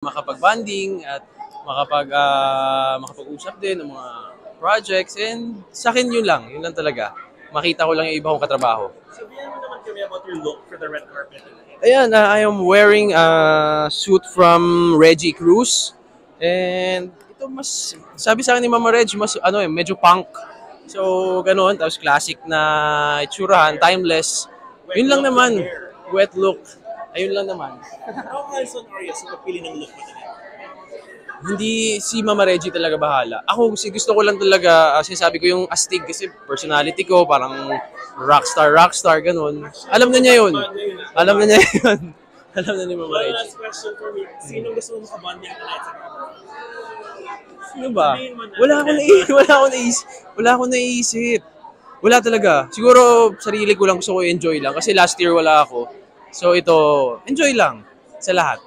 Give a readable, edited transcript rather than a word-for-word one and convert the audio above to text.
makapag-bonding at makapag-usap din ng mga projects. And sa akin yun lang talaga. Makita ko lang yung iba kong katrabaho. Sabihan mo naman kami about your look for the red carpet. Ayan, I am wearing a suit from Reggie Cruz. And ito sabi sa akin ni Mama Reg, medyo punk. So, ganoon. Tapos classic na itsurahan, timeless. Yun lang naman. Wet look. Ayun lang naman. How hands-on are you sa pagpili ng look mo talaga? Hindi si Mama Reggie talaga bahala. Ako gusto ko lang talaga, sinasabi ko yung astig kasi personality ko, parang rockstar, ganun. Alam na niya yun. Alam na ni Mama One Reggie. last question for me. Sinong gusto mo makabonding tonight sa camera? Ano ba? Wala akong naisip. Wala talaga. Siguro sarili ko lang gusto ko i-enjoy lang kasi last year wala ako. So ito, enjoy lang sa lahat.